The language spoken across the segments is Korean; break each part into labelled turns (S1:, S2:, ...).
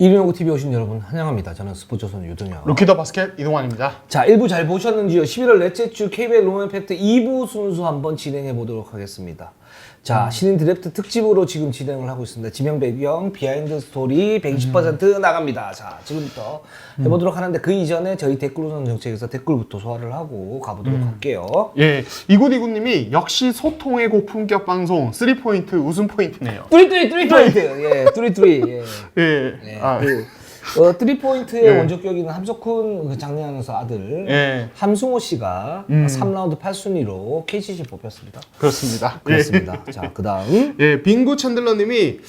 S1: 이병호 TV 오신 여러분 환영합니다. 저는 스포츠선 유동현.
S2: 루키더 바스켓 이동환입니다.
S1: 자, 1부 잘 보셨는지요? 11월 넷째 주 KBL 롱앤 팩트 2부 순서 한번 진행해 보도록 하겠습니다. 자, 신인 드래프트 특집으로 지금 진행을 하고 있습니다. 지명 배경, 비하인드 스토리 120% 나갑니다. 자, 지금부터 해보도록 하는데 그 이전에 저희 댓글 우선 정책에서 댓글부터 소화를 하고 가보도록 할게요.
S2: 예, 이구디구님이 역시 소통의 고품격 방송 3포인트 웃음 포인트네요.
S1: 뚜리 포인트. 예, 뚜리. 예.
S2: 예,
S1: 예.
S2: 아,
S1: 3포인트의
S2: 예.
S1: 원조격인 함석훈 그 장례 아나운서 아들
S2: 예.
S1: 함승호 씨가 3라운드 8순위로 KCC 뽑혔습니다.
S2: 그렇습니다.
S1: 그렇습니다. 자, 그 다음
S2: 예, 빙구 챈들러님이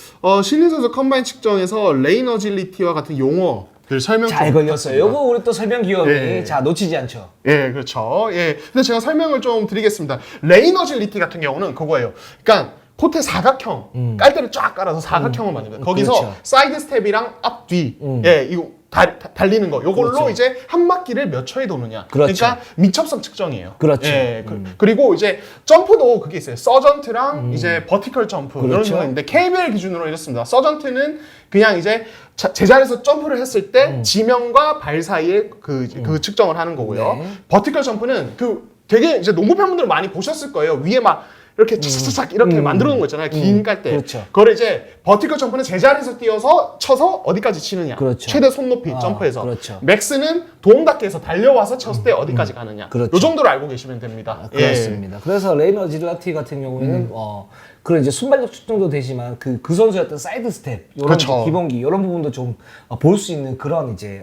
S2: 신인 선수 컴바인 측정에서 레인 어질리티와 같은 용어들 설명
S1: 잘
S2: 좀
S1: 걸렸어요.
S2: 부탁드립니다.
S1: 요거 우리 또 설명 기업이
S2: 예.
S1: 자 놓치지 않죠.
S2: 예, 그렇죠. 예, 근데 제가 설명을 좀 드리겠습니다. 레인 어질리티 같은 경우는 그거예요. 그러니까 코트 사각형 깔대를 쫙 깔아서 사각형을 만듭니다. 거기서
S1: 그렇죠.
S2: 사이드 스텝이랑 앞뒤 예 이거 달리는 거 요걸로
S1: 그렇죠.
S2: 이제 한 바퀴를 몇 초에 도느냐.
S1: 그렇죠.
S2: 그러니까 미첩성 측정이에요.
S1: 그렇죠.
S2: 예, 그리고 이제 점프도 그게 있어요. 서전트랑 이제 버티컬 점프 이런
S1: 그렇죠.
S2: 거 있는데 KBL 기준으로 이렇습니다. 서전트는 그냥 이제 제자리에서 점프를 했을 때 지면과 발 사이에 그 측정을 하는 거고요.
S1: 네.
S2: 버티컬 점프는 되게 이제 농구 팬분들 많이 보셨을 거예요. 위에 막 이렇게 착착착 이렇게 만들어 놓은 거 있잖아요. 긴 깔대.
S1: 그렇죠.
S2: 그걸 이제 버티컬 점프는 제자리에서 뛰어서 쳐서 어디까지 치느냐.
S1: 그렇죠.
S2: 최대 손높이 점프해서.
S1: 그렇죠.
S2: 맥스는 도움닫기에서 달려와서 쳤을 때 어디까지 가느냐.
S1: 그렇죠.
S2: 요 정도로 알고 계시면 됩니다.
S1: 그렇습니다. 그래서 레이너 지라티 같은 경우에는 그런 이제 순발력 측정도 되지만 그 선수의 어떤 사이드 스텝 이런
S2: 그렇죠.
S1: 기본기 이런 부분도 좀 볼 수 있는 그런 이제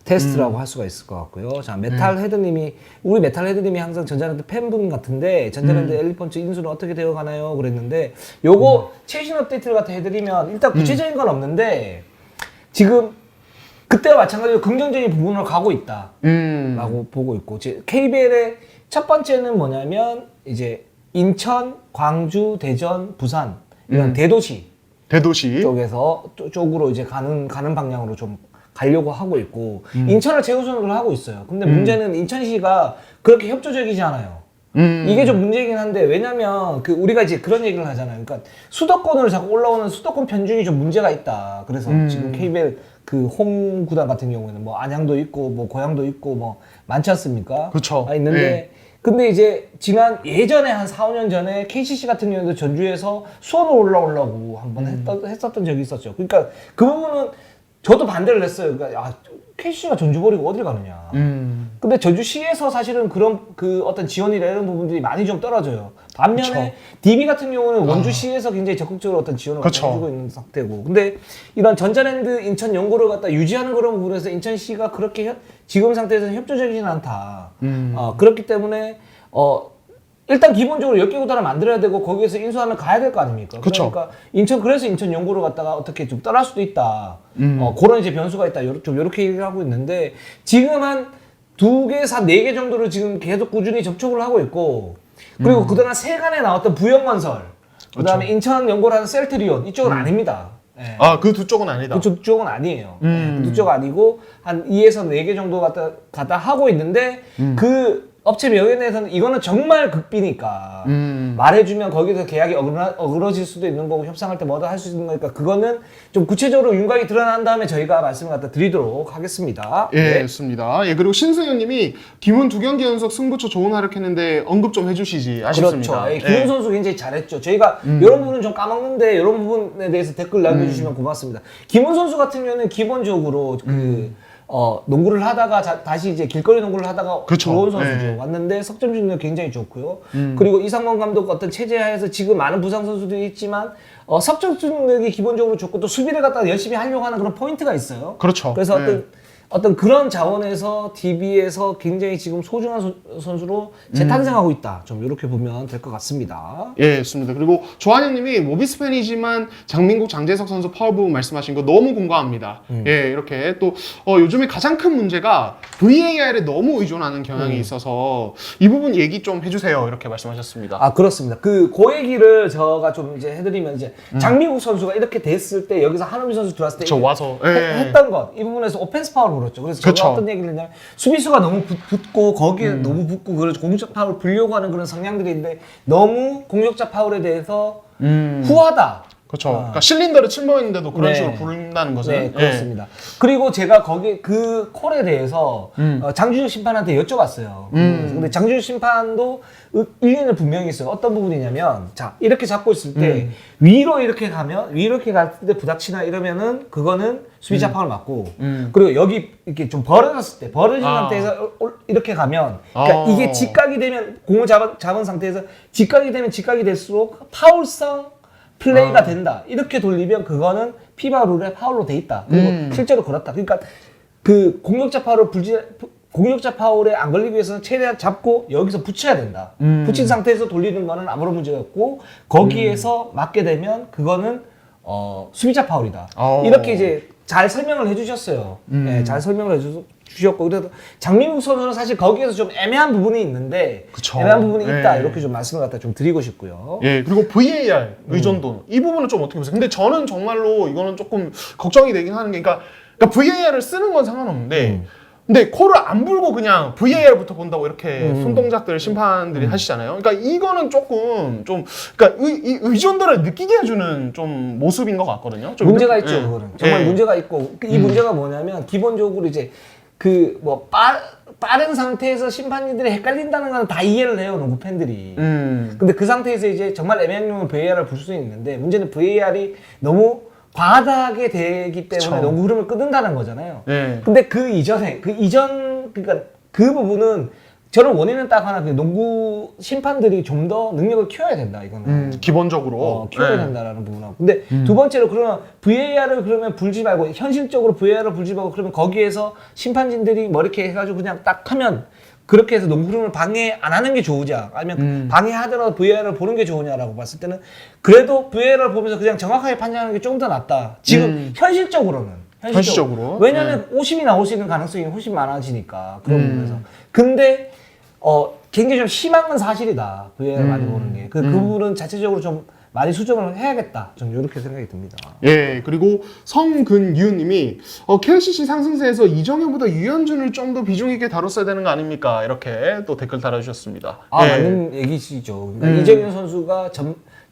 S1: 테스트라고 할 수가 있을 것 같고요. 자, 메탈 헤드님이 우리 메탈 헤드님이 항상 전자랜드 팬분 같은데 전자랜드 엘리펀트 인수는 어떻게 되어 가나요? 그랬는데 요거 최신 업데이트를 갖다 해드리면 일단 구체적인 건 없는데 지금 그때와 마찬가지로 긍정적인 부분으로 가고 있다라고 보고 있고 KBL의 첫 번째는 뭐냐면 이제 인천, 광주, 대전, 부산 이런 대도시 쪽으로 이제 가는 방향으로 좀 가려고 하고 있고 인천을 최우선으로 하고 있어요. 근데 문제는 인천시가 그렇게 협조적이지 않아요. 이게 좀 문제이긴 한데 왜냐면 우리가 이제 그런 얘기를 하잖아요. 그러니까 수도권으로 자꾸 올라오는 수도권 편중이 좀 문제가 있다. 그래서 지금 KBL 홈 구단 같은 경우에는 뭐 안양도 있고 뭐 고양도 있고 뭐 많지 않습니까?
S2: 그렇죠.
S1: 있는데
S2: 네.
S1: 근데 이제 예전에 한 4, 5년 전에 KCC 같은 경우도 전주에서 수원으로 올라오려고 한번 했었던 적이 있었죠. 그러니까 그 부분은 저도 반대를 했어요. 그러니까 KCC가 전주 버리고 어딜 가느냐. 근데 전주시에서 사실은 그런 어떤 지원이나 이런 부분들이 많이 좀 떨어져요. 반면에
S2: 그쵸.
S1: DB 같은 경우는 원주시에서 굉장히 적극적으로 어떤 지원을 해주고 있는 상태고. 근데 이런 전자랜드 인천 연고를 갖다 유지하는 그런 부분에서 인천시가 그렇게 지금 상태에서는 협조적이진 않다. 그렇기 때문에 일단 기본적으로 10개 구단을 만들어야 되고 거기에서 인수하면 가야 될 거 아닙니까?
S2: 그쵸.
S1: 그러니까 그래서 인천 연고를 갖다가 어떻게 좀 떠날 수도 있다. 그런 이제 변수가 있다. 좀 이렇게 얘기를 하고 있는데 지금 한 2개, 4개 정도를 지금 계속 꾸준히 접촉을 하고 있고 그리고 그동안 세간에 나왔던 부영건설 그다음에 인천 연고라는 셀트리온 이쪽은 아닙니다. 예.
S2: 그 두 쪽은 아니다.
S1: 그쪽 쪽은 아니에요. 그 쪽 아니고 한 2에서 4개 정도 갖다 하고 있는데 그 업체 명예내에서는 이거는 정말 극비니까 말해주면 거기서 계약이 어그러질 수도 있는 거고 협상할 때 뭐다 할 수 있는 거니까 그거는 좀 구체적으로 윤곽이 드러난 다음에 저희가 말씀을 갖다 드리도록 하겠습니다.
S2: 예,
S1: 네.
S2: 좋습니다. 예, 그리고 신승현님이 김훈 2경기 연속 승부처 좋은 활약했는데 언급 좀 해주시지. 아쉽습니다.
S1: 그렇죠. 예, 김훈 선수 굉장히 잘했죠. 저희가 이런 부분은 좀 까먹는데 이런 부분에 대해서 댓글 남겨주시면 고맙습니다. 김훈 선수 같은 경우는 기본적으로 농구를 하다가 다시 이제 길거리 농구를 하다가
S2: 그렇죠.
S1: 들어온 선수죠.
S2: 네.
S1: 왔는데 석점 슛도 굉장히 좋고요. 그리고 이상범 감독 어떤 체제하에서 지금 많은 부상 선수들이 있지만 석점 슛력이 기본적으로 좋고 또 수비를 갖다가 열심히 하려고 하는 그런 포인트가 있어요.
S2: 그렇죠.
S1: 그래서
S2: 네.
S1: 어떤 그런 자원에서 DB에서 굉장히 지금 소중한 선수로 재탄생하고 있다. 좀 이렇게 보면 될 것 같습니다.
S2: 예, 좋습니다. 그리고 조한영님이 모비스 팬이지만 장민국, 장재석 선수 파워 부분 말씀하신 거 너무 공감합니다. 예, 이렇게 또 요즘에 가장 큰 문제가 VAR에 너무 의존하는 경향이 있어서 이 부분 얘기 좀 해주세요. 이렇게 말씀하셨습니다.
S1: 그렇습니다. 그 얘기를 제가 좀 이제 해드리면 이제 장민국 선수가 이렇게 됐을 때 여기서 한우민 선수 들어왔을 때
S2: 저 와서
S1: 했던 것 이 부분에서 오펜스 파울을 그렇죠. 그래서
S2: 그쵸.
S1: 제가 어떤 얘기를 했냐면 수비수가 너무 붙고 거기에 너무 붙고 그래서 공격자 파울을 불려고 하는 그런 성향들이 있는데 너무 공격자 파울에 대해서 후하다.
S2: 그렇죠. 그러니까 실린더를 침범했는데도 그런
S1: 네.
S2: 식으로 부른다는 것은
S1: 네, 그렇습니다. 그리고 제가 거기 그 콜에 대해서
S2: 음.
S1: 장준혁 심판한테 여쭤봤어요. 근데 장준혁 심판도 일리는 분명히 있어요. 어떤 부분이냐면, 자, 이렇게 잡고 있을 때 위로 이렇게 가면, 위로 이렇게 갈 때 부닥치나 이러면은 그거는 수비자 파울 맞고, 그리고 여기 이렇게 좀 벌어졌을 때, 벌어진 상태에서 이렇게 가면, 그러니까 이게 직각이 되면, 공을 잡은 상태에서 직각이 되면 직각이 될수록 파울성 플레이가 된다. 이렇게 돌리면 그거는 피바 룰에 파울로 돼 있다. 그리고 실제로 그렇다. 그러니까 그 공격자 파울에 안 걸리기 위해서는 최대한 잡고 여기서 붙여야 된다. 붙인 상태에서 돌리는 거는 아무런 문제가 없고 거기에서 맞게 되면 그거는 수비자 파울이다. 이렇게 이제 잘 설명을 해주셨어요. 네, 잘 설명을 해주셨고 그래서 장민국 선수는 사실 거기에서 좀 애매한 부분이 있는데
S2: 그쵸.
S1: 애매한 부분이 있다.
S2: 네.
S1: 이렇게 좀 말씀을 갖다 좀 드리고 싶고요.
S2: 예, 그리고 VAR 의존도 이 부분은 좀 어떻게 보세요? 근데 저는 정말로 이거는 조금 걱정이 되긴 하는 게, 그러니까 VAR을 쓰는 건 상관없는데, 근데 코를 안 불고 그냥 VAR부터 본다고 이렇게 손동작들을 심판들이 하시잖아요. 그러니까 이거는 조금 좀, 그러니까 이 의존도를 느끼게 해주는 좀 모습인 것 같거든요. 좀
S1: 문제가
S2: 이렇게,
S1: 있죠, 그거는. 정말 문제가 있고, 이 문제가 뭐냐면, 기본적으로 이제, 빠른 상태에서 심판진들이 헷갈린다는 건 다 이해를 해요, 농구 팬들이. 근데 그 상태에서 이제 정말 애매한 경우는 VAR을 볼 수 있는데, 문제는 VAR이 너무 과다하게 되기 때문에
S2: 그쵸.
S1: 농구 흐름을 끊는다는 거잖아요.
S2: 네.
S1: 근데 그러니까 그 부분은 저는 원인은 딱 하나, 그 농구 심판들이 좀 더 능력을 키워야 된다, 이거는.
S2: 기본적으로.
S1: 키워야
S2: 네.
S1: 된다라는 부분하고. 근데 두 번째로 그러면 VAR을 그러면 불지 말고, 현실적으로 VAR을 불지 말고, 그러면 거기에서 심판진들이 뭐 이렇게 해가지고 그냥 딱 하면, 그렇게 해서 농구 흐름을 방해 안 하는 게 좋으냐, 아니면 방해하더라도 VAR을 보는 게 좋으냐라고 봤을 때는, 그래도 VAR을 보면서 그냥 정확하게 판단하는 게 좀 더 낫다. 지금 현실적으로는.
S2: 현실적으로.
S1: 왜냐면 50이 나올 수 있는 가능성이 훨씬 많아지니까, 그런 부분에서. 근데 굉장히 좀 심한 건 사실이다. VAR 많이 보는 게. 그 부분은 자체적으로 좀 많이 수정을 해야겠다. 좀 이렇게 생각이 듭니다.
S2: 예, 그리고 성근유님이 KCC 상승세에서 이정현보다 유현준을 좀 더 비중 있게 다뤘어야 되는 거 아닙니까? 이렇게 또 댓글 달아주셨습니다.
S1: 아,
S2: 예.
S1: 맞는 얘기시죠. 그러니까 이정현 선수가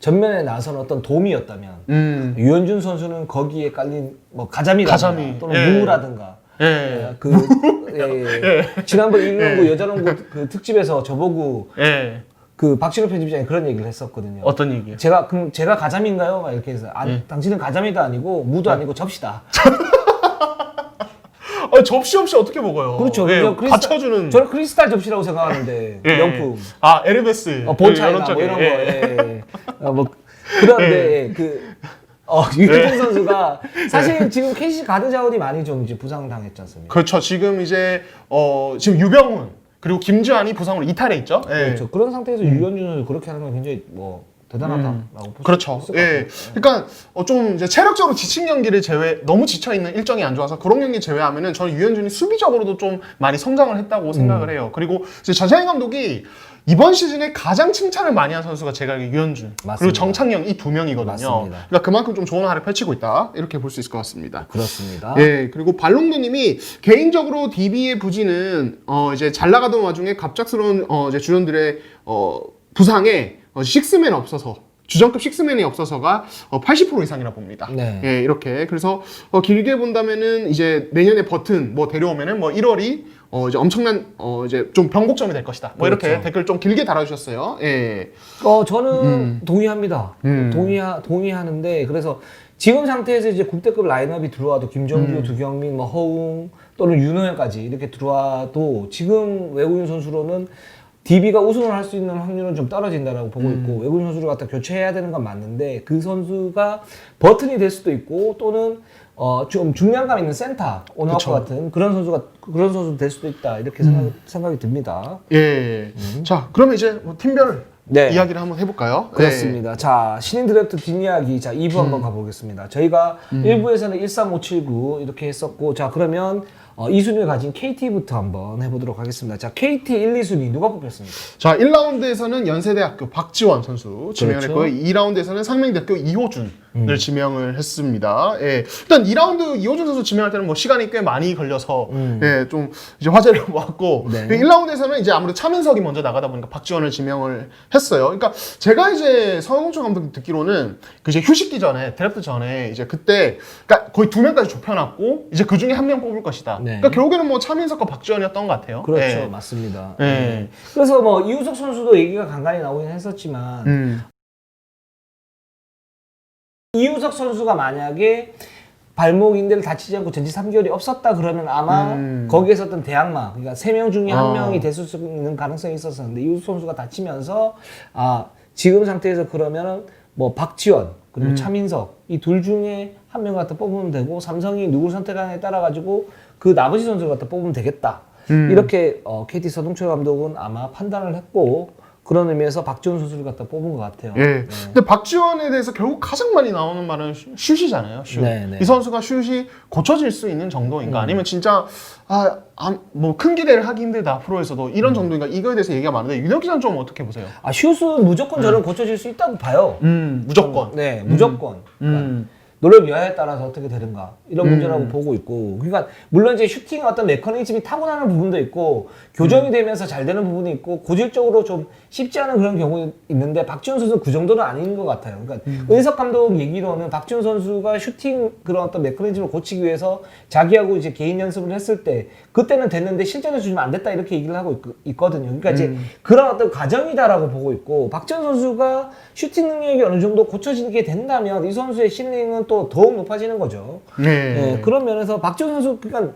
S1: 전면에 나선 어떤 도움이었다면, 유현준 선수는 거기에 깔린 뭐 가자미 또는
S2: 예.
S1: 무라든가.
S2: 예.
S1: 지난번 일농구 여자농구 그 특집에서 저보고
S2: 예.
S1: 그 박신호 편집장이 그런 얘기를 했었거든요.
S2: 어떤 얘기요?
S1: 그럼 제가 가자미인가요? 막 이렇게 해서 당신은 가자미도 아니고 무도 아니고 접시다.
S2: 접시 없이 어떻게 먹어요?
S1: 그렇죠.
S2: 예,
S1: 그냥
S2: 받쳐주는.
S1: 저는 크리스탈 접시라고 생각하는데
S2: 예.
S1: 명품.
S2: 아, 에르메스.
S1: 본차이나 뭐 이런 거. 예. 그런데 유현준 선수가 사실 지금 KC 가드 자원이 많이 좀 이제 부상당했지 않습니까?
S2: 그렇죠. 지금 이제 지금 유병훈 그리고 김주환이 부상으로 이탈해 있죠. 예.
S1: 그렇죠. 그런 상태에서 유현준 선수 그렇게 하는 건 굉장히 대단하다라고 볼 수
S2: 그렇죠.
S1: 있을 것
S2: 예.
S1: 같아요.
S2: 그러니까 너무 이제 체력적으로 지친 경기를 너무 지쳐 있는 일정이 안 좋아서 그런 경기 제외하면은 저는 유현준이 수비적으로도 좀 많이 성장을 했다고 생각을 해요. 그리고 이제 전창인 감독이 이번 시즌에 가장 칭찬을 많이 한 선수가 제가 알기로 유현준
S1: 맞습니다.
S2: 그리고 정창영 이 두 명이거든요.
S1: 맞습니다.
S2: 그러니까 그만큼 좀 좋은 활약을 펼치고 있다 이렇게 볼 수 있을 것 같습니다.
S1: 그렇습니다.
S2: 예, 그리고 발롱도님이 개인적으로 DB의 부진은 이제 잘 나가던 와중에 갑작스러운 이제 주전들의 부상에 식스맨 없어서 주전급 식스맨이 없어서가 80% 이상이라 봅니다.
S1: 네.
S2: 예, 이렇게 그래서 길게 본다면은 이제 내년에 버튼 뭐 데려오면은 뭐 1월이 이제 엄청난 이제 좀 변곡점이 될 것이다. 뭐
S1: 그렇죠.
S2: 이렇게 댓글 좀 길게 달아주셨어요. 예.
S1: 저는 동의합니다. 동의하는데 그래서 지금 상태에서 이제 국대급 라인업이 들어와도 김정규, 두경민, 뭐 허웅 또는 윤호영까지 이렇게 들어와도 지금 외국인 선수로는 DB가 우승을 할 수 있는 확률은 좀 떨어진다라고 보고 있고 외국인 선수를 갖다 교체해야 되는 건 맞는데 그 선수가 버튼이 될 수도 있고 또는 좀 중량감 있는 센터 오너와크 같은 그런 선수 될 수도 있다 이렇게 생각이 듭니다.
S2: 예. 자, 그러면 이제 뭐 팀별
S1: 네.
S2: 이야기를 한번 해볼까요?
S1: 그렇습니다. 자, 신인 드래프트 뒷이야기. 자, 2부 한번 가보겠습니다. 저희가 1부에서는 13579 이렇게 했었고, 자, 그러면 2순위를 가진 KT부터 한번 해보도록 하겠습니다. 자, KT 1, 2순위 누가 뽑혔습니까?
S2: 자, 1라운드에서는 연세대학교 박지원 선수 지명을
S1: 그렇죠.
S2: 했고요. 2라운드에서는 상명대학교 이호준 지명을 했습니다. 예. 일단 2라운드 이호준 선수 지명할 때는 뭐 시간이 꽤 많이 걸려서 예, 좀 이제 화제를 모았고
S1: 네.
S2: 1라운드에서는 이제 아무래도 차민석이 먼저 나가다 보니까 박지원을 지명을 했어요. 그러니까 제가 이제 서영철 감독 듣기로는 그 이제 휴식기 전에 드래프트 전에 이제 그때 그러니까 거의 2명까지 좁혀놨고 이제 그 중에 한 명 뽑을 것이다.
S1: 네.
S2: 그러니까 결국에는 뭐 차민석과 박지원이었던 것 같아요.
S1: 그렇죠,
S2: 예.
S1: 맞습니다.
S2: 예.
S1: 그래서 뭐 이우석 선수도 얘기가 간간히 나오긴 했었지만 이우석 선수가 만약에 발목 인대를 다치지 않고 전치 3개월이 없었다 그러면 아마 거기에서 어떤 대항마, 그러니까 3명 중에 한 명이 됐을 수 있는 가능성이 있었었는데 이우석 선수가 다치면서 지금 상태에서 그러면 뭐 박지원 그리고 차민석 이 둘 중에 한 명 갖다 뽑으면 되고 삼성이 누구 선택하느냐에 따라 가지고 그 나머지 선수를 갖다 뽑으면 되겠다. 이렇게 KT 서동철 감독은 아마 판단을 했고 그런 의미에서 박지원 선수를 갖다 뽑은 것 같아요.
S2: 예.
S1: 네.
S2: 근데 박지원에 대해서 결국 가장 많이 나오는 말은 슛이잖아요. 슛.
S1: 네, 네.
S2: 이 선수가 슛이 고쳐질 수 있는 정도인가? 아니면 진짜 뭐 큰 기대를 하기 힘들다 앞으로에서도 이런 정도인가? 이거에 대해서 얘기가 많은데 윤혁 기자는 좀 어떻게 보세요?
S1: 슛은 무조건 저는 고쳐질 수 있다고 봐요.
S2: 무조건.
S1: 네, 무조건. 그러니까 노력 여하에 따라서 어떻게 되는가 이런 문제라고 보고 있고, 그러니까 물론 이제 슈팅의 어떤 메커니즘이 타고나는 부분도 있고 교정이 되면서 잘 되는 부분이 있고 고질적으로 좀 쉽지 않은 그런 경우 있는데 박지원 선수는 그 정도는 아닌 것 같아요. 그러니까 은석 감독 얘기로는 박지원 선수가 슈팅 그런 어떤 메커니즘을 고치기 위해서 자기하고 이제 개인 연습을 했을 때 그때는 됐는데 실전에서 좀 안 됐다 이렇게 얘기를 하고 있거든요. 그러니까 이제 그런 어떤 과정이다라고 보고 있고, 박지원 선수가 슈팅 능력이 어느 정도 고쳐지게 된다면 이 선수의 실링은 또 더욱 높아지는 거죠. 네, 그런 면에서 박지원 선수 그러니까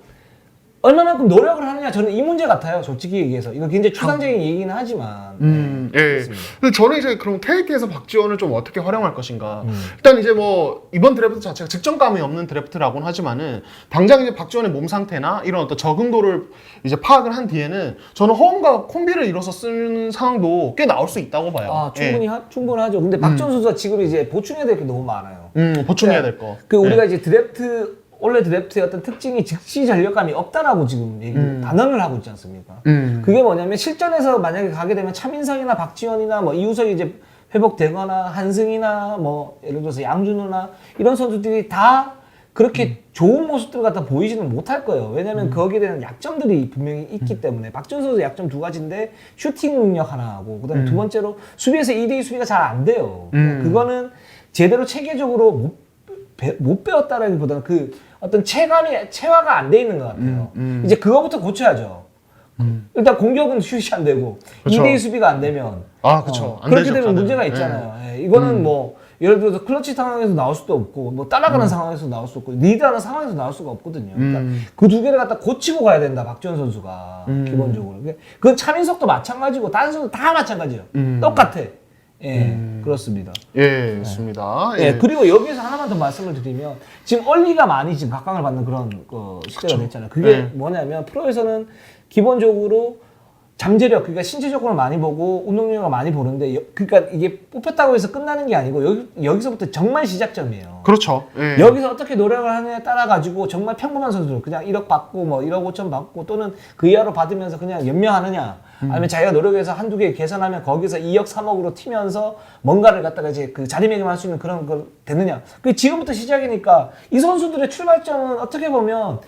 S1: 얼마만큼 노력을 하느냐, 저는 이 문제 같아요. 솔직히 얘기해서 이거 굉장히 추상적인 얘기는 하지만.
S2: 예. 근데 저는 이제 그럼 KT에서 박지원을 좀 어떻게 활용할 것인가. 일단 이제 뭐 이번 드래프트 자체가 직전감이 없는 드래프트라고는 하지만은 당장 이제 박지원의 몸 상태나 이런 어떤 적응도를 이제 파악을 한 뒤에는 저는 허움과 콤비를 이뤄서 쓰는 상황도 꽤 나올 수 있다고 봐요.
S1: 충분하죠. 근데 박지원 선수가 지금 이제 보충해야 될 게 너무 많아요.
S2: 보충해야 될 거.
S1: 우리가 이제 원래 드래프트의 어떤 특징이 즉시 전력감이 없다라고 지금 단언을 하고 있지 않습니까? 그게 뭐냐면 실전에서 만약에 가게 되면 차민석이나 박지원이나 뭐 이우석이 이제 회복되거나 한승이나 뭐 예를 들어서 양준호나 이런 선수들이 다 그렇게 좋은 모습들 갖다 보이지는 못할 거예요. 왜냐면 거기에 대한 약점들이 분명히 있기 때문에. 박지원 선수 약점 2가지인데 슈팅 능력 하나하고 그다음에 두 번째로 수비에서 2대2 수비가 잘 안 돼요. 그거는 제대로 체계적으로 못 배웠다라기보다는 그 어떤 체화가 안 돼 있는 것 같아요. 이제 그거부터 고쳐야죠. 일단 공격은 슛이 안 되고
S2: 그쵸.
S1: 2대2 수비가 안 되면
S2: 그쵸. 안
S1: 그렇게
S2: 되죠,
S1: 되면
S2: 다들.
S1: 문제가 있잖아요. 예, 이거는 뭐 예를 들어서 클러치 상황에서 나올 수도 없고 뭐 따라가는 상황에서 나올 수 없고 리드하는 상황에서 나올 수가 없거든요. 그러니까 그 두 개를 갖다 고치고 가야 된다, 박지원 선수가. 기본적으로. 그건 차민석도 마찬가지고 다른 선수 다 마찬가지예요. 똑같아. 예, 그렇습니다.
S2: 예, 좋습니다.
S1: 예, 그리고 여기에서 하나만 더 말씀을 드리면 지금 얼리가 많이 지금 각광을 받는 그런 시대가 됐잖아요. 그게 뭐냐면 프로에서는 기본적으로 잠재력, 그러니까 신체 조건을 많이 보고 운동 능력을 많이 보는데 그러니까 이게 뽑혔다고 해서 끝나는 게 아니고 여기서부터 정말 시작점이에요.
S2: 그렇죠. 예.
S1: 여기서 어떻게 노력을 하느냐에 따라 가지고 정말 평범한 선수들 그냥 1억 받고 뭐 1억 5천 받고 또는 그 이하로 받으면서 그냥 연명하느냐, 아니면 자기가 노력해서 한두 개 개선하면 거기서 2억 3억으로 튀면서 뭔가를 갖다가 이제 그 자리매김할 수 있는 그런 걸 됐느냐. 그 지금부터 시작이니까 이 선수들의 출발점은 어떻게 보면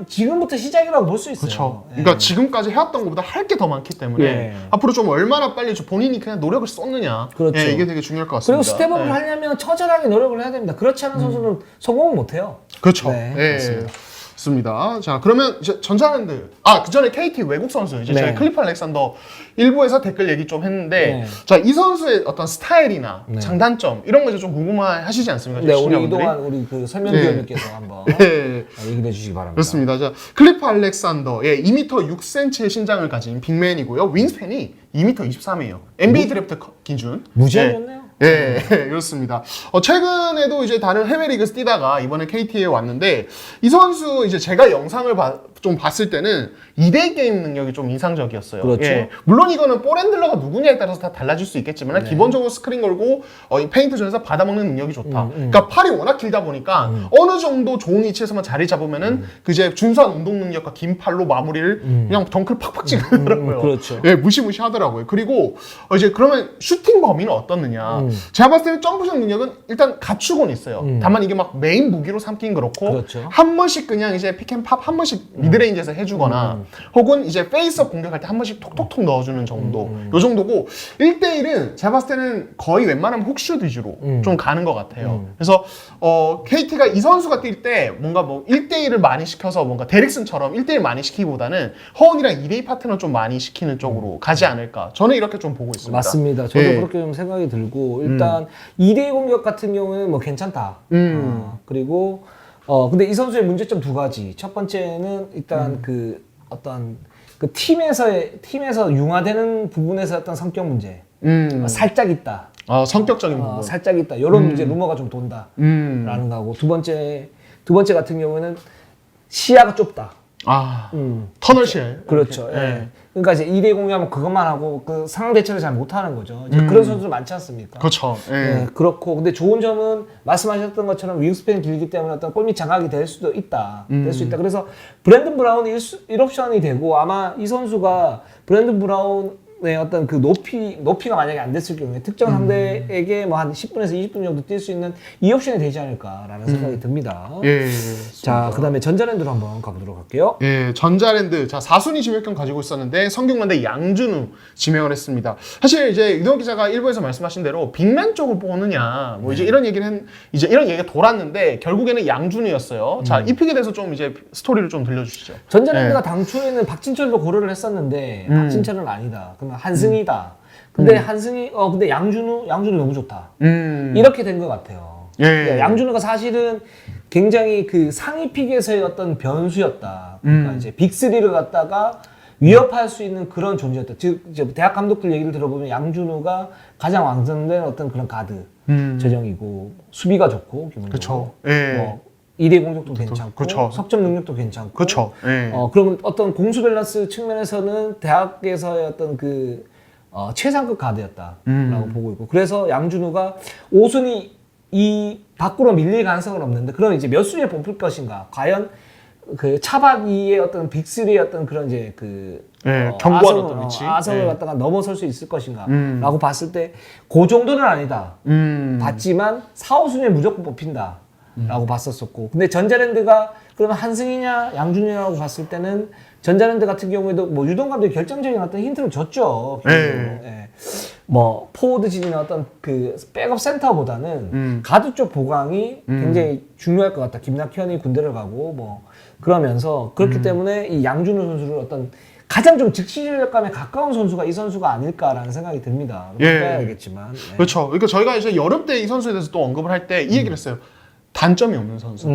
S1: 지금부터 시작이라고 볼 수 있어요.
S2: 그렇죠.
S1: 예.
S2: 그러니까 지금까지 해왔던 것보다 할 게 더 많기 때문에
S1: 예.
S2: 앞으로 좀 얼마나 빨리 본인이 그냥 노력을 쏟느냐.
S1: 그렇죠.
S2: 예, 이게 되게 중요할 것 같습니다.
S1: 그리고 스텝업을
S2: 예.
S1: 하려면 처절하게 노력을 해야 됩니다. 그렇지 않은 선수는 성공을 못 해요.
S2: 그렇죠.
S1: 네,
S2: 예.
S1: 맞습니다.
S2: 좋습니다. 자, 그러면 이제 전자랜드. 그 전에 KT 외국 선수 이제
S1: 네.
S2: 저희 클리프 알렉산더 일부에서 댓글 얘기 좀 했는데,
S1: 네.
S2: 자, 이 선수의 어떤 스타일이나
S1: 네.
S2: 장단점 이런 거 이제 좀 궁금하시지 않습니까?
S1: 네, 우리
S2: 시청자분들이?
S1: 이동환 우리 그 설명위원님께서 한번
S2: 예.
S1: 얘기해 주시기 바랍니다.
S2: 그렇습니다. 자, 클리프 알렉산더, 2m 6cm의 신장을 가진 빅맨이고요. 윙스팬이 2m 23이에요. NBA 드래프트 기준.
S1: 무지하셨네요.
S2: 예, 그렇습니다. 최근에도 이제 다른 해외 리그에서 뛰다가 이번에 KT에 왔는데, 이 선수 이제 제가 영상을 좀 봤을 때는 2대 게임 능력이 좀 인상적이었어요.
S1: 그렇죠.
S2: 예, 물론 이거는 볼 핸들러가 누구냐에 따라서 다 달라질 수 있겠지만 기본적으로 스크린 걸고 이 페인트 존에서 받아먹는 능력이 좋다. 그러니까 팔이 워낙 길다 보니까 어느 정도 좋은 위치에서만 자리 잡으면은 그 이제 준수한 운동 능력과 긴 팔로 마무리를 그냥 덩크를 팍팍 찍더라고요.
S1: 그렇죠.
S2: 예, 무시무시하더라고요. 그리고 이제 그러면 슈팅 범위는 어떻느냐? 제가 봤을 때는 점프샷 능력은 일단 갖추고는 있어요. 다만 이게 막 메인 무기로 삼긴 그렇고
S1: 그렇죠.
S2: 한 번씩 그냥 이제 픽앤팝 한 번씩 미드레인지에서 해주거나 혹은 이제 페이스업 공격할 때 한 번씩 톡톡톡 넣어주는 정도 요 정도고 1대1은 제가 봤을 때는 거의 웬만하면 훅슛 위주로 좀 가는 것 같아요. 그래서 KT가 이 선수가 뛸 때 뭔가 뭐 1대1을 많이 시켜서 뭔가 데릭슨처럼 1대1 많이 시키기보다는 허은이랑 2대2 파트너 좀 많이 시키는 쪽으로 가지 않을까 저는 이렇게 좀 보고 있습니다.
S1: 맞습니다. 저도
S2: 예.
S1: 그렇게 좀 생각이 들고 일단 2대2 공격 같은 경우는 뭐 괜찮다. 그리고 근데 이 선수의 문제점 두 가지. 첫 번째는 일단 그 어떤 그 팀에서 융화되는 부분에서 어떤 성격 문제. 살짝 있다.
S2: 성격적인 부분.
S1: 살짝 있다. 이런 이제 루머가 좀 돈다. 라는 거고. 두 번째 같은 경우에는 시야가 좁다.
S2: 터널실.
S1: 그렇죠. 예. 그러니까 이제 2대 공유하면 그것만 하고 그 상황 대처를 잘 못하는 거죠. 이제 그런 선수들 많지 않습니까?
S2: 그렇죠.
S1: 예, 그렇고 근데 좋은 점은 말씀하셨던 것처럼 윙스팬이 길기 때문에 어떤 골밑 장악이 될 수도 있다. 될 수 있다. 그래서 브랜든 브라운이 1옵션이 되고 아마 이 선수가 브랜든 브라운의 어떤 그 높이가 만약에 안 됐을 경우에 특정 상대에게 뭐 한 10분에서 20분 정도 뛸 수 있는 2옵션이 되지 않을까라는 생각이 듭니다.
S2: 예.
S1: 자, 그다음에 전자랜드로 한번 가보도록 할게요.
S2: 예, 전자랜드. 자, 4순위 지명권 가지고 있었는데 성균관대 양준우 지명을 했습니다. 사실 이제 유동 기자가 일부에서 말씀하신 대로 빅맨 쪽을 보느냐, 뭐 이제 이런 얘기가 돌았는데 결국에는 양준우였어요. 자, 이 픽에 대해서 좀 이제 스토리를 좀 들려주시죠.
S1: 전자랜드가 당초에는 박진철도 고려를 했었는데 박진철은 아니다. 그러면 한승이다. 근데 근데 양준우 너무 좋다. 이렇게 된 것 같아요.
S2: 예.
S1: 양준우가 사실은 굉장히 그 상위 픽에서의 어떤 변수였다. 그러니까 이제 빅3를 갖다가 위협할 수 있는 그런 존재였다. 즉 이제 대학 감독들 얘기를 들어보면 양준우가 가장 완성된 어떤 그런 가드 재정이고 수비가 좋고 기본적으로.
S2: 그렇죠. 예.
S1: 뭐 2대 공격도 괜찮고
S2: 그쵸.
S1: 석점 능력도 괜찮고
S2: 그렇죠. 예.
S1: 그러면 어떤 공수 밸런스 측면에서는 대학에서의 어떤 그 최상급 가드였다라고 보고 있고 그래서 양준우가 5순위 이 밖으로 밀릴 가능성은 없는데 그럼 이제 몇 순위에 뽑힐 것인가 과연 그 차박 2의 어떤 빅3의 어떤 그런 이제 그
S2: 견고한 어떤 위치
S1: 아성을 갖다가 넘어설 수 있을 것인가라고 봤을 때 그 정도는 아니다. 봤지만 4, 5순위에 무조건 뽑힌다. 라고 봤었었고 근데 전자랜드가 그러면 한승이냐 양준이냐고 봤을 때는 전자랜드 같은 경우에도 뭐 유동 감독이 결정적인 어떤 힌트를 줬죠. 예. 뭐 포워드진이나 어떤 그 백업 센터보다는 가드 쪽 보강이 굉장히 중요할 것 같다. 김낙현이 군대를 가고 뭐 그러면서 그렇기 때문에 이 양준우 선수를 어떤 가장 좀 즉시 전력감에 가까운 선수가 이 선수가 아닐까라는 생각이 듭니다. 해야겠지만
S2: 그렇죠. 그러니까 저희가 이제 여름 때 이 선수에 대해서 또 언급을 할 때 이 얘기를 했어요. 단점이 없는 선수.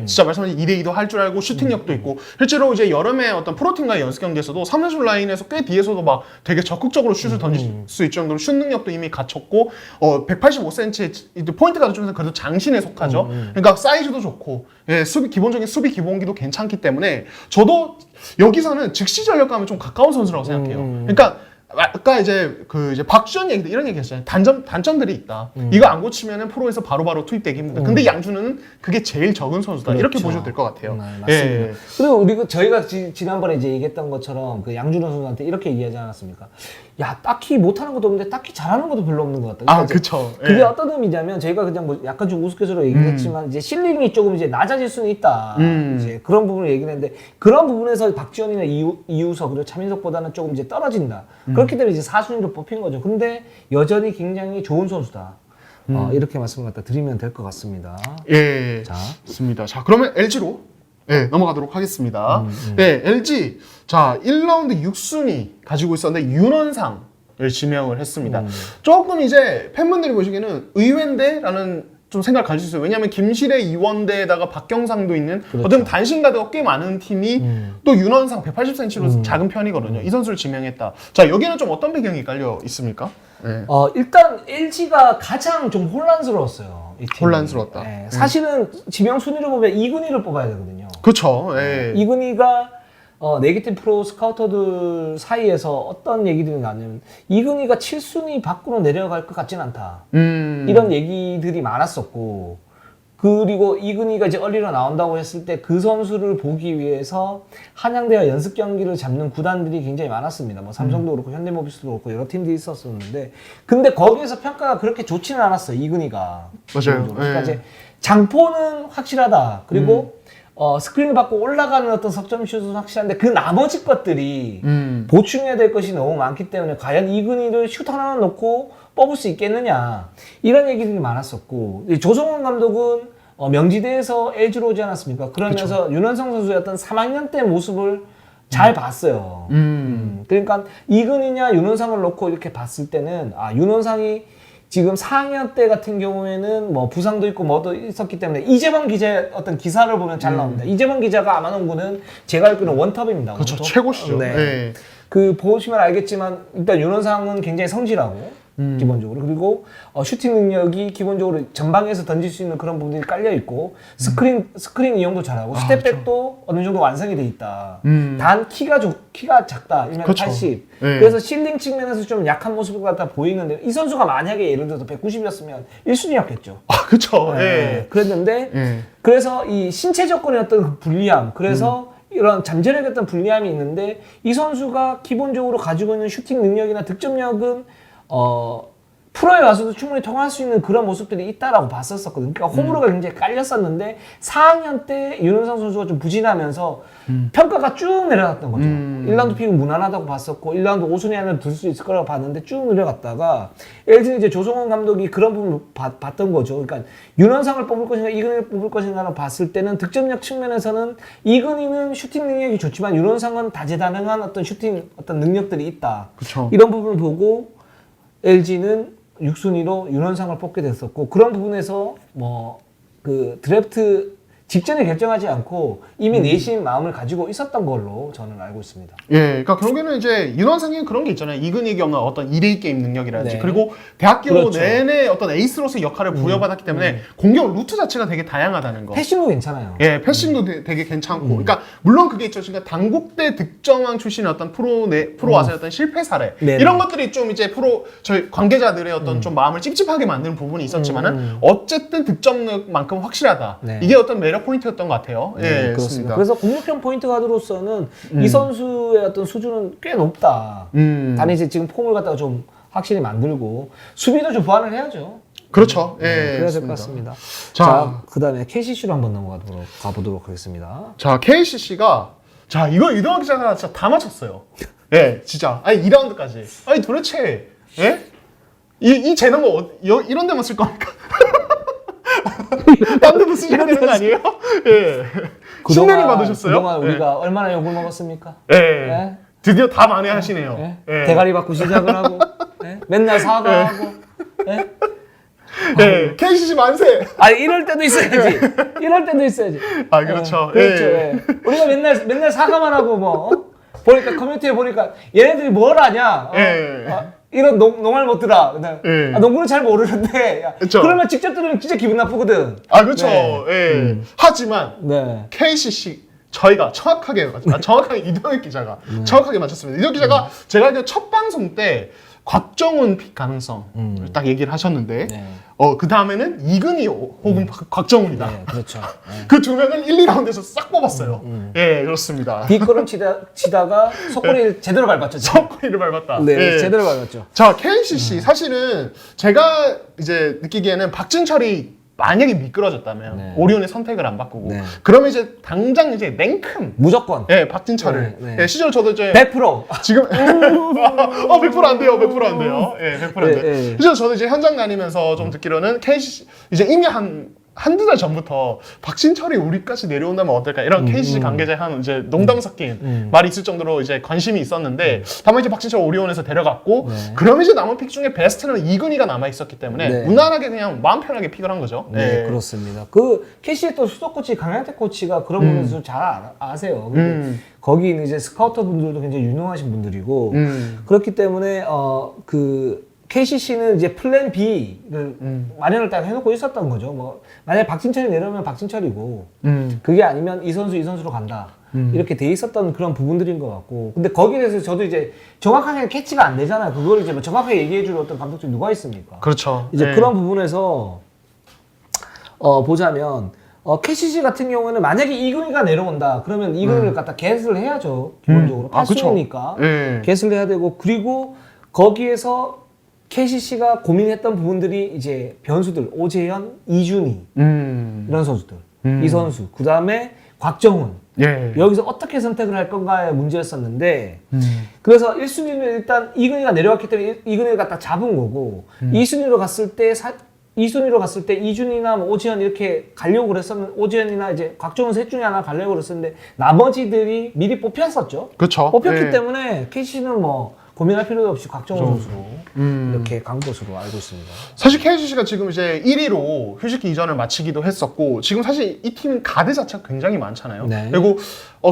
S2: 진짜 말씀하신 2대2도 할 줄 알고 슈팅력도 있고 실제로 이제 여름에 어떤 프로팀과의 연습 경기에서도 3연sul 라인에서 꽤 뒤에서도 막 되게 적극적으로 슛을 던질 수 있을 정도로 슛 능력도 이미 갖췄고 185cm 포인트 가드 중에서 그래도 장신에 속하죠. 그러니까 사이즈도 좋고 기본적인 수비 기본기도 괜찮기 때문에 저도 여기서는 즉시 전력감에 좀 가까운 선수라고 생각해요. 그러니까 아까 이제 박주현 얘기도 이런 얘기 했잖아요. 단점들이 있다. 이거 안 고치면은 프로에서 바로바로 투입되기 힘들다. 근데 양준우는 그게 제일 적은 선수다.
S1: 그렇죠.
S2: 이렇게 보셔도 될 것 같아요.
S1: 맞습니다. 그리고 저희가 지난번에 이제 얘기했던 것처럼 그 양준우 선수한테 이렇게 얘기하지 않았습니까? 야, 딱히 못하는 것도 없는데 딱히 잘하는 것도 별로 없는 것 같다.
S2: 그쵸.
S1: 그게 어떤 의미냐면 저희가 그냥 뭐 약간 좀 우스갯소리로 얘기를 했지만 이제 실력이 조금 이제 낮아질 수는 있다. 이제 그런 부분을 얘기를 했는데 그런 부분에서 박지현이나 이우석 그리고 차민석보다는 조금 이제 떨어진다. 그렇기 때문에 이제 4순위로 뽑힌 거죠. 근데 여전히 굉장히 좋은 선수다. 이렇게 말씀을 갖다 드리면 될 것 같습니다.
S2: 자, 좋습니다. 자, 그러면 LG로 넘어가도록 하겠습니다. LG. 자, 1라운드 6순위 가지고 있었는데 윤원상을 지명을 했습니다. 조금 이제 팬분들이 보시기에는 의외인데라는 좀 생각을 가질 수 있어요. 왜냐하면 김실의 이원대에다가 박경상도 있는 어떤 단신 가드가 꽤 많은 팀이 또 윤원상 180cm로 작은 편이거든요. 이 선수를 지명했다. 자, 여기는 좀 어떤 배경이 깔려 있습니까?
S1: 일단 LG가 가장 좀 혼란스러웠어요. 이 팀이.
S2: 혼란스러웠다.
S1: 사실은 지명 순위로 보면 이근희를 뽑아야 되거든요.
S2: 그렇죠.
S1: 이근희가 네게티브 프로 스카우터들 사이에서 어떤 얘기들이 나냐면 이근희가 7순위 밖으로 내려갈 것 같진 않다. 이런 얘기들이 많았었고 그리고 이근희가 이제 얼리로 나온다고 했을 때 그 선수를 보기 위해서 한양대와 연습 경기를 잡는 구단들이 굉장히 많았습니다. 뭐 삼성도 그렇고 현대모비스도 그렇고 여러 팀들이 있었었는데 근데 거기에서 평가가 그렇게 좋지는 않았어요. 이근희가.
S2: 맞아요.
S1: 그러니까
S2: 예.
S1: 이제 장포는 확실하다. 그리고 스크린을 받고 올라가는 어떤 석점 슛은 확실한데 그 나머지 것들이 보충해야 될 것이 너무 많기 때문에 과연 이근희를 슛 하나 놓고 뽑을 수 있겠느냐 이런 얘기들이 많았었고 이 조성원 감독은 명지대에서 LG로 오지 않았습니까? 그러면서 윤원성 선수의 어떤 3학년 때 모습을 잘 봤어요. 그러니까 이근희냐 윤원상을 놓고 이렇게 봤을 때는 아 윤원상이 지금 4학년 때 같은 경우에는 뭐 부상도 있고 뭐도 있었기 때문에 이재범 기자의 어떤 기사를 보면 잘 나옵니다. 이재범 기자가 아마농구는 제가 알기로는 원톱입니다.
S2: 그렇죠.
S1: 원톱.
S2: 최고시죠.
S1: 네.
S2: 예.
S1: 그 보시면 알겠지만 일단 윤원상은 굉장히 성실하고 기본적으로 그리고 슈팅 능력이 기본적으로 전방에서 던질 수 있는 그런 부분들이 깔려 있고 스크린 이용도 잘하고 스텝백도 어느 정도 완성이 돼 있다. 단 키가 작다. 1m
S2: 그렇죠.
S1: 80.
S2: 네.
S1: 그래서 실링 측면에서 좀 약한 모습 같아 보이는데 이 선수가 만약에 예를 들어서 190이었으면 1순위였겠죠.
S2: 아, 그쵸. 예.
S1: 네. 그랬는데
S2: 예.
S1: 그래서 이 신체 조건의 어떤 그 불리함 그래서 이런 잠재력의 어떤 불리함이 있는데 이 선수가 기본적으로 가지고 있는 슈팅 능력이나 득점력은 프로에 와서도 충분히 통할 수 있는 그런 모습들이 있다라고 봤었거든요. 그러니까 호불호가 굉장히 깔렸었는데 4학년 때 윤은상 선수가 좀 부진하면서 평가가 쭉 내려갔던 거죠. 1라운드 픽은 무난하다고 봤었고 1라운드 5순위 안에 들 수 있을 거라고 봤는데 쭉 내려갔다가 LG는 이제 조성원 감독이 그런 부분을 봤던 거죠. 그러니까 윤원상을 뽑을 것인가 이근희를 뽑을 것인가를 봤을 때는 득점력 측면에서는 이근희는 슈팅 능력이 좋지만 윤원상은 다재다능한 어떤 슈팅 어떤 능력들이 있다.
S2: 그쵸.
S1: 이런 부분을 보고 LG는 6순위로 윤원상을 뽑게 됐었고 그런 부분에서 뭐 그 드래프트 직전에 결정하지 않고 이미 내심 마음을 가지고 있었던 걸로 저는 알고 있습니다.
S2: 예, 그러니까 결국에는 이제 윤원상이 그런 게 있잖아요. 이근희 경은 어떤 1위 게임 능력이라든지
S1: 네.
S2: 그리고 대학교
S1: 그렇죠.
S2: 내내 어떤 에이스로서의 역할을 부여받았기 때문에 공격 루트 자체가 되게 다양하다는 거.
S1: 패싱도 괜찮아요.
S2: 예, 패싱도 되게 괜찮고. 그러니까 물론 그게 있죠. 그러니까 당국대 득점왕 출신의 어떤 프로 와서의 어떤 실패 사례
S1: 네네.
S2: 이런 것들이 좀 이제 저희 관계자들의 어떤 좀 마음을 찝찝하게 만드는 부분이 있었지만은 어쨌든 득점력만큼 확실하다.
S1: 네.
S2: 이게 어떤 매력 포인트였던 것 같아요. 예,
S1: 그렇습니다. 그래서 공격형 포인트 가드로서는 이 선수의 어떤 수준은 꽤 높다. 단 이제 지금 폼을 갖다가 좀 확실히 만들고 수비도 좀 보완을 해야죠.
S2: 그렇죠. 예,
S1: 그래야 될 것
S2: 맞습니다.
S1: 같습니다.
S2: 자,
S1: 자, 그다음에 KCC로 한번 가보도록 하겠습니다.
S2: 자, KCC가 자, 이거 이동학 기자가 진짜 다 맞췄어요. 예, 진짜. 아니 2라운드까지. 아니 도대체 예? 이 재능 이런 데만 쓸 겁니까? 딴 데도 쓰셔야 되는 거 아니에요? 예. 신뢰를 받으셨어요?
S1: 그동안
S2: 예.
S1: 우리가 얼마나 욕을 먹었습니까?
S2: 예.
S1: 예?
S2: 드디어 다 만회하시네요.
S1: 예?
S2: 예.
S1: 대가리 받고 시작을 하고 예? 맨날 사과하고 예?
S2: 예. KCC 만세.
S1: 아니 이럴 때도 있어야지. 이럴 때도 있어야지.
S2: 아, 그렇죠.
S1: 그렇죠.
S2: 예.
S1: 예. 우리가 맨날 사과만 하고 뭐 보니까 커뮤니티에 보니까 얘네들이 뭘 아냐?
S2: 예.
S1: 이런 농알 못 들어. 그다음
S2: 예.
S1: 농구는 잘 모르는데. 야,
S2: 그쵸.
S1: 그러면 직접 들으면 진짜 기분 나쁘거든.
S2: 아, 그렇죠.
S1: 네.
S2: 예. 하지만
S1: 네.
S2: KCC 저희가 정확하게 이동혁 기자가 정확하게 맞췄습니다. 이동혁 기자가 제가 알기로 첫 방송 때 곽정훈 픽 가능성 딱 얘기를 하셨는데
S1: 네.
S2: 그 다음에는 이근희 혹은 곽정훈이다.
S1: 네, 그렇죠. 네.
S2: 그 두 명을 1, 2라운드에서 싹 뽑았어요. 예, 그렇습니다.
S1: 뒷걸음 치다가 속구리를 제대로 밟았죠.
S2: 석구리를 밟았다.
S1: 네,
S2: 예.
S1: 제대로 밟았죠.
S2: 자, KCC 사실은 제가 이제 느끼기에는 박진철이 만약에 미끄러졌다면
S1: 네.
S2: 오리온의 선택을 안 바꾸고
S1: 네.
S2: 그러면 이제 당장 이제 냉큼
S1: 무조건.
S2: 예, 박진철을
S1: 네, 네.
S2: 예, 시절 저도 이제
S1: 100%.
S2: 지금 100%안 돼요. 100%안 돼요. 예, 100%안 돼요.
S1: 네.
S2: 그래서 저도 이제 현장 다니면서 좀 듣기로는 KCC 이제 이미 한두 달 전부터 박진철이 우리까지 내려온다면 어떨까 이런 KCC 관계자의 한 이제 농담 섞인 말이 있을 정도로 이제 관심이 있었는데 다만 이제 박진철 오리온에서 데려갔고
S1: 네.
S2: 그러면 이제 남은 픽 중에 베스트는 이근희가 남아 있었기 때문에
S1: 네.
S2: 무난하게 그냥 마음 편하게 픽을 한 거죠.
S1: 네,
S2: 예.
S1: 그렇습니다. 그 KC의 또 수석 코치 강양태 코치가 그런 부분에서 잘 아세요. 근데 거기 있는 이제 스카우터 분들도 굉장히 유능하신 분들이고 그렇기 때문에 그 KCC는 이제 플랜 B를 마련을 딱 해놓고 있었던 거죠. 뭐 만약에 박진철이 내려오면 박진철이고 그게 아니면 이 선수로 간다. 이렇게 돼 있었던 그런 부분들인 것 같고 근데 거기에 대해서 저도 이제 정확하게 캐치가 안 되잖아요. 그걸 이제 뭐 정확하게 얘기해 줄 어떤 감독들이 누가 있습니까?
S2: 그렇죠.
S1: 이제
S2: 예.
S1: 그런 부분에서 보자면 KCC 같은 경우에는 만약에 이근희가 내려온다 그러면 이근희를 갖다 개수를 해야죠. 기본적으로
S2: 아, 그쵸.
S1: 8순위니까
S2: 예.
S1: 개수를 해야 되고 그리고 거기에서 KCC가 고민했던 부분들이 이제 변수들 오재현, 이준희 이런 선수들 이 선수 그 다음에 곽정훈
S2: 예.
S1: 여기서 어떻게 선택을 할 건가의 문제였었는데 그래서 1순위는 일단 이근희가 내려왔기 때문에 이근희를 갖다 잡은 거고 2순위로 갔을 때 2순위로 갔을 때 이준이나 뭐 오지현 이렇게 가려고 그랬었는데 오지현이나 이제 곽정훈 셋 중에 하나 가려고 그랬었는데 나머지들이 미리 뽑혔었죠.
S2: 그쵸.
S1: 뽑혔기
S2: 예.
S1: 때문에 KC는 뭐 고민할 필요도 없이 곽정훈 선수로 이렇게 간 것으로 알고 있습니다.
S2: 사실 KCC가 지금 이제 1위로 휴식기 이전을 마치기도 했었고 지금 사실 이 팀은 가드 자체가 굉장히 많잖아요.
S1: 네.
S2: 그리고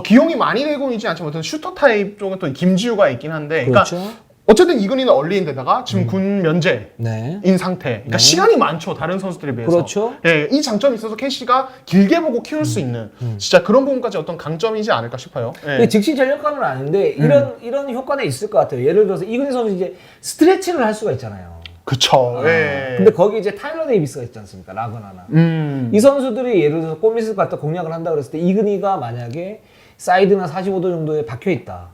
S2: 기용이 많이 되고는 있지 않지만 어떤 슈터 타입 쪽은 또 김지우가 있긴 한데
S1: 그렇죠.
S2: 그러니까 어쨌든 이근희는 얼리인데다가 지금 군 면제인
S1: 네.
S2: 상태. 그러니까
S1: 네.
S2: 시간이 많죠. 다른 선수들에 비해서.
S1: 그렇죠.
S2: 예, 이 장점이 있어서 KC가 길게 보고 키울 수 있는 진짜 그런 부분까지 어떤 강점이지 않을까 싶어요. 예.
S1: 이게 즉시 전력가는 아닌데 이런 효과는 있을 것 같아요. 예를 들어서 이근희 선수 이제 스트레칭을 할 수가 있잖아요.
S2: 그쵸. 예.
S1: 근데 거기 이제 타일러 데이비스가 있지 않습니까? 라거나나. 이 선수들이 예를 들어서 꼬미스 갖다 공략을 한다 그랬을 때 이근희가 만약에 사이드나 45도 정도에 박혀 있다.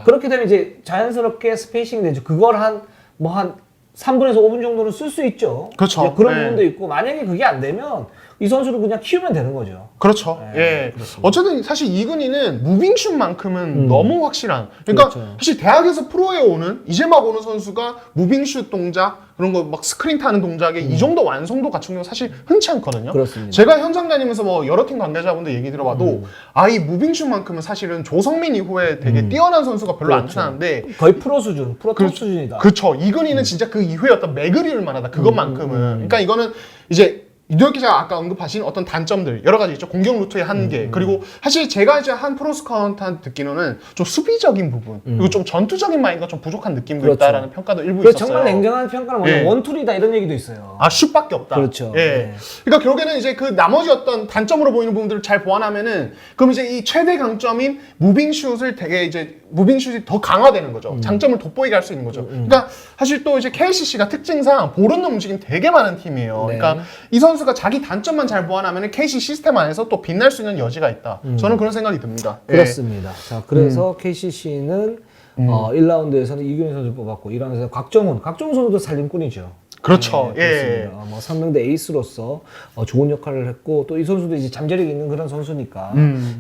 S1: 그렇게 되면 이제 자연스럽게 스페이싱이 되죠. 그걸 한 3분에서 5분 정도는 쓸 수 있죠.
S2: 그렇죠.
S1: 이제 그런
S2: 네.
S1: 부분도 있고 만약에 그게 안 되면 이 선수를 그냥 키우면 되는 거죠.
S2: 그렇죠.
S1: 네,
S2: 예.
S1: 그렇습니다.
S2: 어쨌든 사실 이근희는 무빙슛만큼은 너무 확실한. 그러니까
S1: 그렇죠.
S2: 사실 대학에서 프로에 오는 이제 막 오는 선수가 무빙슛 동작 그런 거 막 스크린 타는 동작에 이 정도 완성도 갖춘 경우 사실 흔치 않거든요.
S1: 그렇습니다.
S2: 제가 현장 다니면서 뭐 여러 팀 관계자분들 얘기 들어봐도 이 무빙슛만큼은 사실은 조성민 이후에 되게 뛰어난 선수가 별로 안
S1: 그렇죠.
S2: 나타나는데
S1: 거의 프로 수준, 프로 톱 수준이다.
S2: 그렇죠. 이근희는 진짜 그 이후에 어떤 매그리울 만하다. 그것만큼은. 그러니까 이거는 이제 이도혁 기자가 아까 언급하신 어떤 단점들 여러 가지 있죠. 공격 루트의 한계 그리고 사실 제가 이제 한 프로스카운트한테 듣기로는 좀 수비적인 부분 그리고 좀 전투적인 마인드가 좀 부족한 느낌도
S1: 그렇죠.
S2: 있다라는 평가도 일부
S1: 그래서
S2: 있었어요.
S1: 정말 냉정한 평가는 뭐냐
S2: 예.
S1: 원툴이다 이런 얘기도 있어요.
S2: 슛밖에 없다.
S1: 그렇죠.
S2: 예.
S1: 네.
S2: 그러니까 결국에는 이제 그 나머지 어떤 단점으로 보이는 부분들을 잘 보완하면은 그럼 이제 이 최대 강점인 무빙슛을 되게 이제 무빙슛이 더 강화되는 거죠. 장점을 돋보이게 할 수 있는 거죠. 그러니까 사실 또 이제 KCC가 특징상 볼 없는 움직임 되게 많은 팀이에요.
S1: 네.
S2: 그러니까 이 선수가 자기 단점만 잘 보완하면 KC 시스템 안에서 또 빛날 수 있는 여지가 있다. 저는 그런 생각이 듭니다. 예.
S1: 그렇습니다. 자, 그래서 KCC는 1라운드에서는 이균희 선수 뽑았고 2라운드에서 곽정훈 선수도 살림꾼이죠.
S2: 그렇죠.
S1: 네,
S2: 예.
S1: 그렇습니다. 뭐 3명대 에이스로서 좋은 역할을 했고 또 이 선수도 이제 잠재력이 있는 그런 선수니까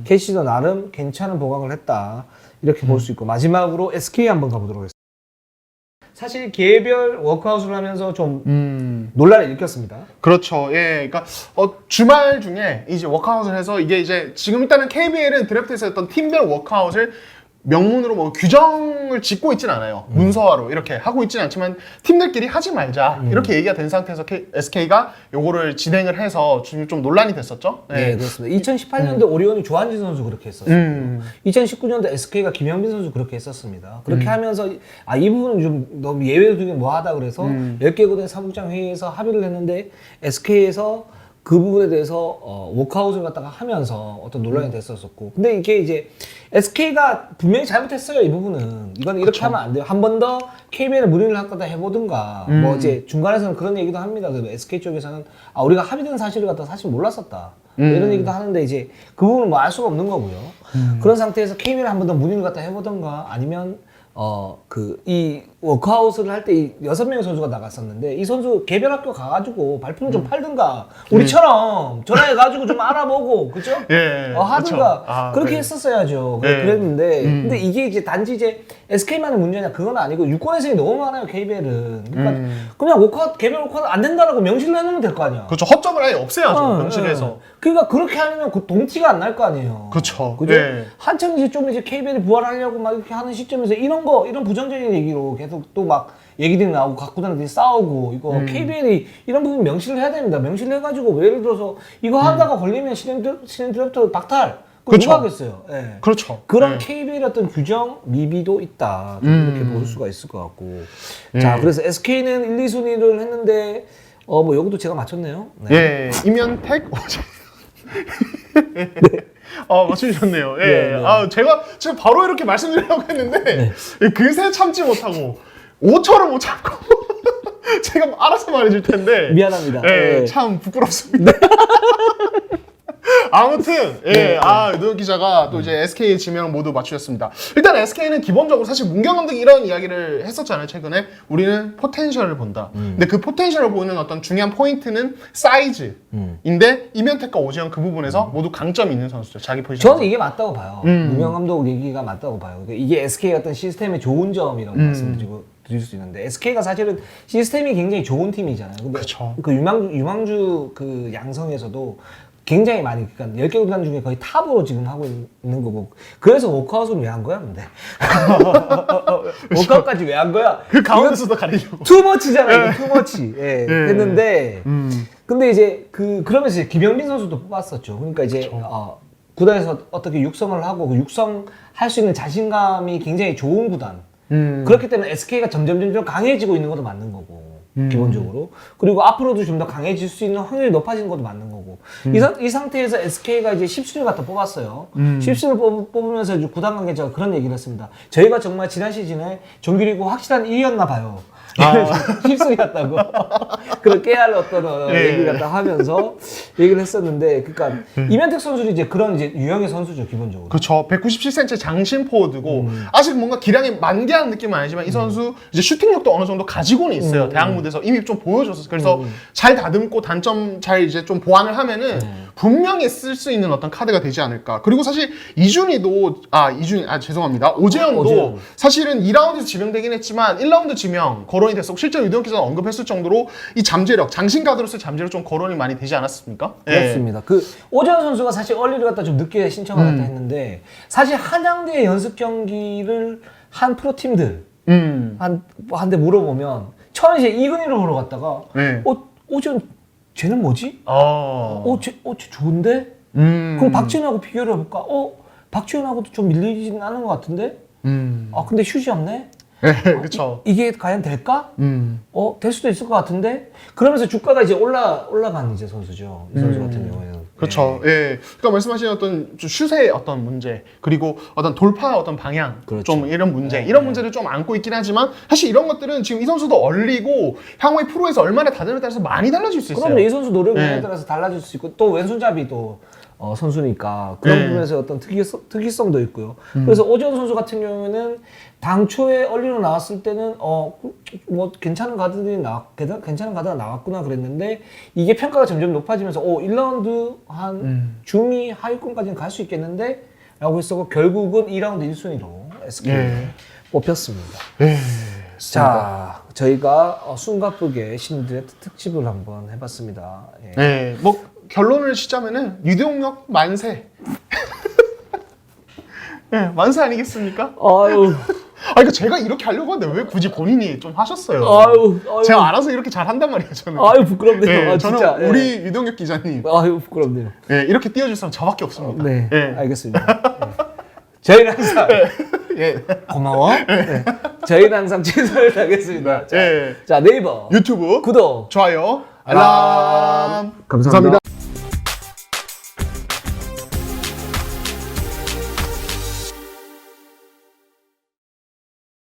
S1: KC도 나름 괜찮은 보강을 했다 이렇게 볼 수 있고 마지막으로 SK 한번 가보도록 하겠습니다. 사실 개별 워크아웃을 하면서 좀 논란을 일으켰습니다.
S2: 그렇죠. 예. 그러니까 주말 중에 이제 워크아웃을 해서 이게 이제 지금 일단은 KBL은 드래프트에서 했던 팀별 워크아웃을 명문으로 뭐 규정을 짓고 있진 않아요. 문서화로 이렇게 하고 있진 않지만 팀들끼리 하지 말자 이렇게 얘기가 된 상태에서 SK가 요거를 진행을 해서 좀 논란이 됐었죠.
S1: 네, 그렇습니다. 2018년도 오리온이 조한진 선수 그렇게 했었어요. 2019년도 SK가 김영빈 선수 그렇게 했었습니다. 그렇게 하면서 이 부분은 좀 너무 예외로 두긴 뭐하다 그래서 10개 구단 사무장 회의에서 합의를 했는데 SK에서 그 부분에 대해서 워크아웃을 갖다가 하면서 어떤 논란이 됐었었고 근데 이게 이제 SK가 분명히 잘못했어요 이 부분은 이건 이렇게
S2: 그쵸.
S1: 하면 안 돼요 한 번 더 KBL에 문의를 갖다 해보든가 뭐 이제 중간에서는 그런 얘기도 합니다 그 SK 쪽에서는 우리가 합의된 사실을 갖다 사실 몰랐었다 이런 얘기도 하는데 이제 그 부분은 뭐 알 수가 없는 거고요 그런 상태에서 KBL에 한 번 더 문의를 갖다 해보든가 아니면 이 워크아웃을 할 때 이 6명의 선수가 나갔었는데 이 선수 개별 학교 가가지고 발품을 좀 팔든가 우리처럼 전화해가지고 좀 알아보고 그죠?
S2: 예.
S1: 하든가
S2: 그렇죠.
S1: 그렇게
S2: 네.
S1: 했었어야죠.
S2: 예.
S1: 그랬는데 근데 이게 이제 단지 이제 SK만의 문제냐 그건 아니고 유권회생이 너무 많아요 KBL은. 그러니까 그냥 워크아웃 개별 워크아웃 안 된다라고 명시를 해놓으면 될 거 아니야.
S2: 그렇죠. 허점을 아예 없애야죠. 명실에서.
S1: 그러니까 그렇게 하면 그 동티가 안 날 거 아니에요.
S2: 그렇죠.
S1: 그죠?
S2: 예.
S1: 한참 이제 좀 이제 KBL이 부활하려고 막 이렇게 하는 시점에서 이런 부정적인 얘기로 계속 또 막 얘기들이 나오고 각 구단들이 싸우고 이거 KBL이 이런 부분 명시를 해야 됩니다. 명시를 해가지고 예를 들어서 이거 하다가 걸리면 신인 드래프트 박탈. 그거
S2: 그렇죠.
S1: 누가 하겠어요? 예.
S2: 그렇죠.
S1: 그런
S2: 예.
S1: KBL의 어떤 규정 미비도 있다. 좀 이렇게 볼 수가 있을 것 같고. 자, 그래서 SK는 1, 2순위를 했는데 뭐 여기도 제가 맞췄네요. 네.
S2: 예. 임현택 맞추셨네요. 예.
S1: 네, 네.
S2: 제가 바로 이렇게 말씀드리려고 했는데 그새 참지 못하고 5초를 못 참고 제가 알아서 말해줄 텐데.
S1: 미안합니다.
S2: 예,
S1: 예.
S2: 참 부끄럽습니다. 아무튼 유도현 기자가 또 이제 SK의 지명 모두 맞추셨습니다. 일단 SK는 기본적으로 사실 문경 감독이 이런 이야기를 했었잖아요. 최근에 우리는 포텐셜을 본다. 근데 그 포텐셜을 보는 어떤 중요한 포인트는 사이즈인데 이면택과 오지영 그 부분에서 모두 강점이 있는 선수죠. 자기 포지션.
S1: 저는 이게 맞다고 봐요. 문경 감독 얘기가 맞다고 봐요. 그러니까 이게 SK의 어떤 시스템의 좋은 점이라고 말씀드릴 수 있는데 SK가 사실은 시스템이 굉장히 좋은 팀이잖아요. 근데
S2: 그쵸.
S1: 그 유망주 그 양성에서도 굉장히 많이, 그러니까 10개 구단 중에 거의 탑으로 지금 하고 있는 거고. 그래서 워크아웃은 왜 한 거야, 근데? 워크아웃까지 왜 한 거야?
S2: 그 가운데서도 가리려고.
S1: 투머치잖아, 이거 투머치. 예, 했는데. 근데 이제 그러면서 이제 김영민 선수도 뽑았었죠. 그러니까 이제, 구단에서 어떻게 육성을 하고 그 육성할 수 있는 자신감이 굉장히 좋은 구단. 그렇기 때문에 SK가 점점 강해지고 있는 것도 맞는 거고. 기본적으로. 그리고 앞으로도 좀 더 강해질 수 있는 확률이 높아지는 것도 맞는 거고. 이 상태에서 SK가 이제 10순위 갖다 뽑았어요. 10순위를 뽑으면서 이제 구단 관계자가 그런 얘기를 했습니다. 저희가 정말 지난 시즌에 정규리그 확실한 1위였나 봐요. 10순위 같다고. 그런 깨알 어떤 얘기를 갖다 하면서 얘기를 했었는데, 그러니까 이면택 선수는 이제 그런 이제 유형의 선수죠, 기본적으로.
S2: 그렇죠. 197cm 장신 포워드고 아직 뭔가 기량이 만개한 느낌은 아니지만 이 선수 이제 슈팅력도 어느 정도 가지고는 있어요. 대학 무대에서 이미 좀 보여줬었어요. 그래서 잘 다듬고 단점 잘 이제 좀 보완을 하면은 분명히 쓸 수 있는 어떤 카드가 되지 않을까. 그리고 사실 죄송합니다. 오재영도
S1: 오재영.
S2: 사실은 2라운드에서 지명되긴 했지만 1라운드 지명 거론이 됐었고 실제로 유도현 기자가 언급했을 정도로 이 잠재력, 장신 카드로서의 잠재력 좀 거론이 많이 되지 않았습니까?
S1: 그렇습니다. 그 오재현 선수가 사실 얼리를 갖다 좀 늦게 신청을 갖다 했는데 사실 한양대 연습 경기를 한 프로팀들 한데 물어보면 처음에 이제 이근희를 보러 갔다가 오재현 쟤는 뭐지? 쟤 좋은데? 그럼 박지현하고 비교를 해볼까? 박지현하고도 좀 밀리진 않은 것 같은데? 근데 슛이 없네?
S2: 그렇죠.
S1: 이게 과연 될까? 될 수도 있을 것 같은데? 그러면서 주가가 이제 올라간 이제 선수죠. 이 선수 같은 경우에는.
S2: 그렇죠. 예. 그러니까 말씀하신 어떤 슛의 어떤 문제, 그리고 어떤 돌파 어떤 방향,
S1: 그렇죠.
S2: 좀 이런 문제, 이런 문제를 좀 안고 있긴 하지만 사실 이런 것들은 지금 이 선수도 얼리고 향후에 프로에서 얼마나 다르냐에 따라서 많이 달라질 수 있어요.
S1: 그럼요. 이 선수 노력에 따라서 달라질 수 있고 또 왼손잡이 또 선수니까 그런 부분에서 어떤 특이성도 있고요. 그래서 오재원 선수 같은 경우에는 당초에 얼리로 나왔을 때는 뭐 괜찮은 가드가 나왔구나 그랬는데 이게 평가가 점점 높아지면서 1라운드 한 중위 하위권까지는 갈 수 있겠는데 라고 했었고 결국은 2라운드 1순위로 SK 뽑혔습니다. 자, 저희가 숨가쁘게 신들의 특집을 한번 해봤습니다.
S2: 뭐 결론을 짓자면은 유동력 만세. 만세 아니겠습니까? 그러니까 제가 이렇게 하려고 하는데 왜 굳이 본인이 좀 하셨어요? 제가 알아서 이렇게 잘 한단 말이에요, 저는.
S1: 부끄럽네요.
S2: 저는
S1: 진짜.
S2: 우리 유동혁 기자님.
S1: 부끄럽네요.
S2: 이렇게 띄워줄 사람 저밖에 없습니다.
S1: 네, 알겠습니다. 저희는 항상 고마워. 저희는 항상 최선을 다하겠습니다. 자, 네이버,
S2: 유튜브,
S1: 구독,
S2: 좋아요,
S1: 알람. 감사합니다.